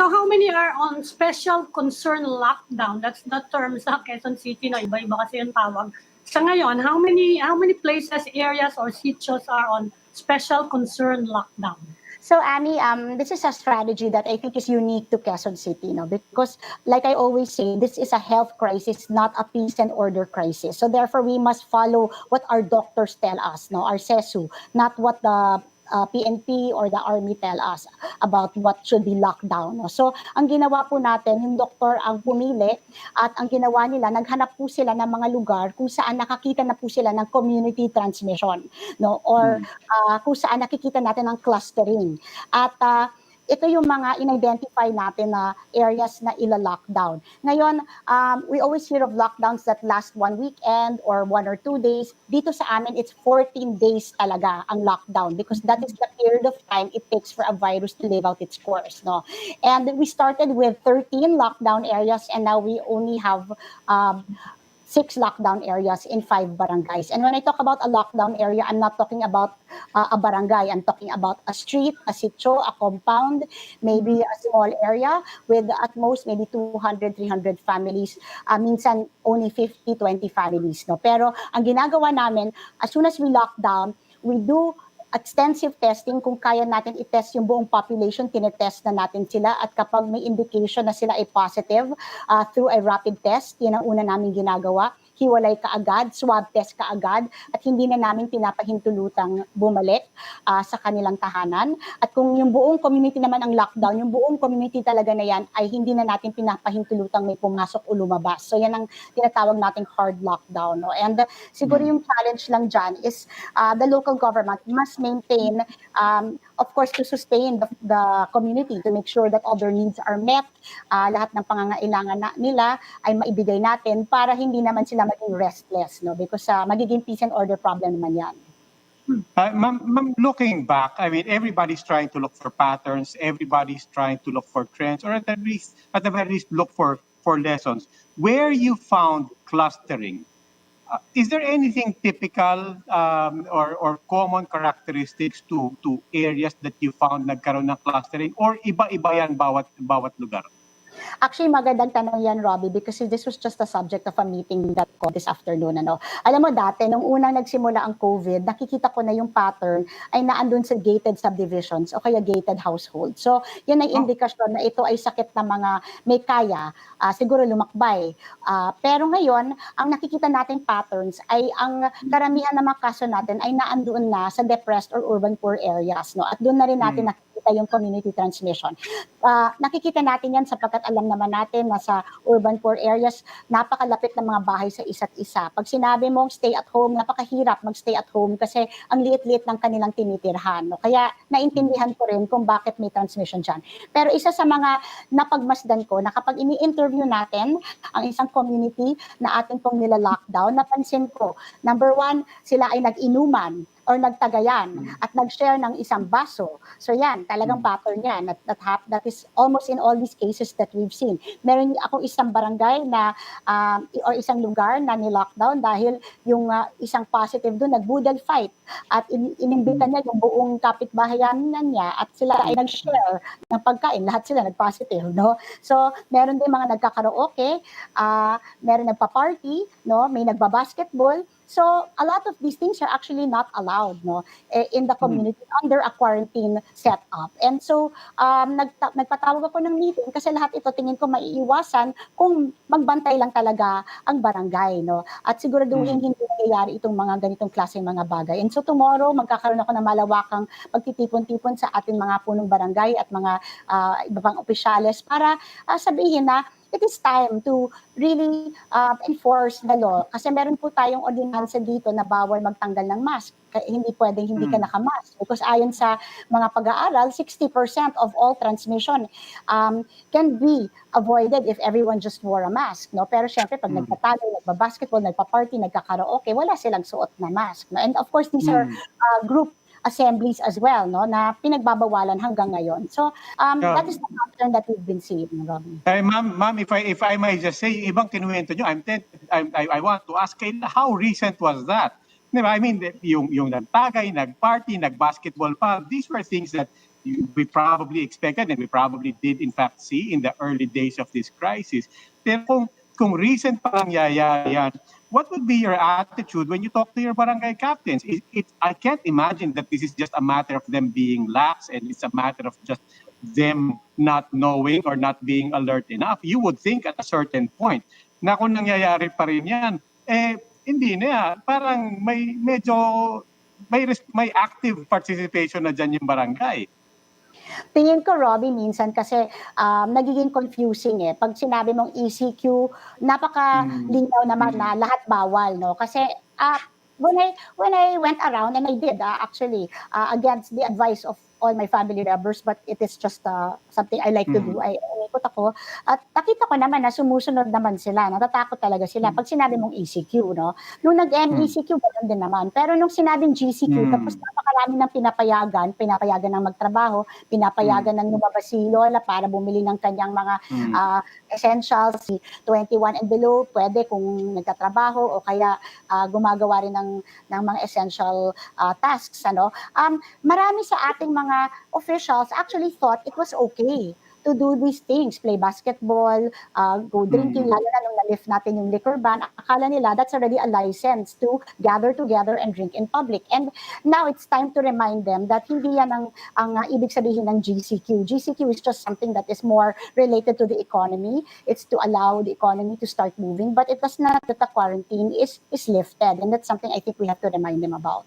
So how many are on special concern lockdown? That's the term sa Quezon City, no? Iba-iba kasi yung tawag. Sa ngayon, how many places, areas, or sitios are on special concern lockdown? So, Amy, this is a strategy that I think is unique to Quezon City, no? Because, like I always say, this is a health crisis, not a peace and order crisis. So, therefore, we must follow what our doctors tell us, no? Our CESU, not what the PNP or the army tell us about what should be locked down. No? So, ang ginawa po natin, yung doktor ang pumili at ang ginawa nila, naghanap po sila ng mga lugar kung saan nakakita na po sila ng community transmission, no? Or kung saan nakikita natin ng clustering. At ito yung mga in-identify natin na areas na ila-lockdown. Ngayon, we always hear of lockdowns that last 1 weekend or 1 or 2 days. Dito sa amin, it's 14 days talaga ang lockdown because that is the period of time it takes for a virus to live out its course. No? And we started with 13 lockdown areas and now we only have 6 lockdown areas in 5 barangays. And when I talk about a lockdown area, I'm not talking about a barangay. I'm talking about a street, a sitio, a compound, maybe a small area with at most maybe 200, 300 families. Minsan only 50, 20 families. No? Pero ang ginagawa namin, as soon as we lock down, we do extensive testing. Kung kaya natin i-test yung buong population, tinetest na natin sila at kapag may indication na sila ay positive through a rapid test, yun ang una namin ginagawa, hiwalay kaagad, swab test kaagad at hindi na namin pinapahintulutang bumalik sa kanilang tahanan. At kung yung buong community naman ang lockdown, yung buong community talaga na yan ay hindi na natin pinapahintulutang may pumasok o lumabas. So yan ang tinatawag nating hard lockdown. No? And siguro yung challenge lang dyan is the local government must maintain, of course, to sustain the community, to make sure that all their needs are met, lahat ng pangangailangan nila ay maibigay natin para hindi naman sila maging restless, no? Because magiging peace and order problem naman yan. Ma'am, looking back, I mean, everybody's trying to look for patterns, everybody's trying to look for trends, or at the very least, look for lessons. Where you found clustering, is there anything typical or common characteristics to areas that you found nagkaroon ng clustering, or iba-iba yan bawat lugar? Actually, magandang tanong yan, Robbie, because this was just a subject of a meeting that called this afternoon. Ano? Alam mo dati, nung unang nagsimula ang COVID, nakikita ko na yung pattern ay naandun sa gated subdivisions o kaya gated household. So, yan ay indikasyon na ito ay sakit na mga may kaya, siguro lumakbay. Pero ngayon, ang nakikita nating patterns ay ang karamihan ng mga kaso natin ay naandun na sa depressed or urban poor areas. No? At doon na rin natin nakikita yung community transmission. Nakikita natin yan sapagkat alam naman natin na sa urban poor areas, napakalapit ng mga bahay sa isa't isa. Pag sinabi mong stay at home, napakahirap mag-stay at home kasi ang liit-liit ng kanilang tinitirhan. No? Kaya naintindihan ko rin kung bakit may transmission dyan. Pero isa sa mga napagmasdan ko na kapag ini-interview natin ang isang community na atin pong nila-lockdown, napansin ko, number 1, sila ay nag-inuman or nagtagayan at nag-share ng isang baso. So yan, talagang pattern yan. That is almost in all these cases that we've seen. Meron akong isang barangay na or isang lugar na ni-lockdown dahil yung isang positive doon nag-boodle fight at inimbita niya yung buong kapitbahayanan niya at sila ay nag-share ng pagkain. Lahat sila nag-positive, no? So meron din mga nagkakaraoke, meron nagpa-party, no? May nagba-basketball. So a lot of these things are actually not allowed, no, in the community under a quarantine setup. And so nagpatawag ako ng meeting kasi lahat ito tingin ko maiiwasan kung magbantay lang talaga ang barangay, no. At siguraduhin hindi nangyayari itong mga ganitong klaseng mga bagay. And so tomorrow magkakaroon ako ng malawakang pagtitipon-tipon sa ating mga punong barangay at mga iba pang opisyales para sabihin na it is time to really enforce the law. Kasi meron po tayong ordinansa dito na bawal magtanggal ng mask. Hindi pwedeng hindi ka nakamask. Because ayon sa mga pag-aaral, 60% of all transmission can be avoided if everyone just wore a mask. No? Pero syempre, pag nagtatalo, nagbabasketball, nagpa-party, nagkakaraoke, wala silang suot na mask. No? And of course, these are group assemblies as well, no, na pinagbabawalan hanggang ngayon. So that is the pattern that we've been seeing, Robin. Ma'am, if I may just say, ibang kinuwento nyo, I want to ask, how recent was that? Diba? I mean, yung nagtagay, nagparty, nagbasketball pa, these were things that we probably expected and we probably did in fact see in the early days of this crisis. Pero kung recent pa lang yan, what would be your attitude when you talk to your barangay captains? I can't imagine that this is just a matter of them being lax and it's a matter of just them not knowing or not being alert enough. You would think at a certain point na kung nangyayari pa rin yan, hindi na. Parang may active participation na dyan yung barangay. Tingin ko, Robbie, minsan kasi nagiging confusing eh. Pag sinabi mong ECQ, napaka-linaw naman na lahat bawal, no? Kasi when I went around, and I did actually, against the advice of all my family members, but it is just something I like to do. I ikot ako at nakita ko naman na sumusunod naman sila, natatakot talaga sila pag sinabi mong ECQ, no? Nung nag-MECQ, ganun din naman. Pero nung sinabing GCQ, tapos napakarami ng pinapayagan ng magtrabaho, pinapayagan ng lumabas si Lola para bumili ng kanyang mga essentials, si 21 and below, pwede kung nagtatrabaho o kaya gumagawa rin ng mga essential tasks, ano. Marami sa ating mga officials actually thought it was okay to do these things, play basketball, go drinking, lalo na nung na-lift natin yung liquor ban, akala nila that's already a license to gather together and drink in public. And now it's time to remind them that hindi yan ang ibig sabihin ng GCQ. GCQ is just something that is more related to the economy. It's to allow the economy to start moving, but it does not that the quarantine is lifted. And that's something I think we have to remind them about.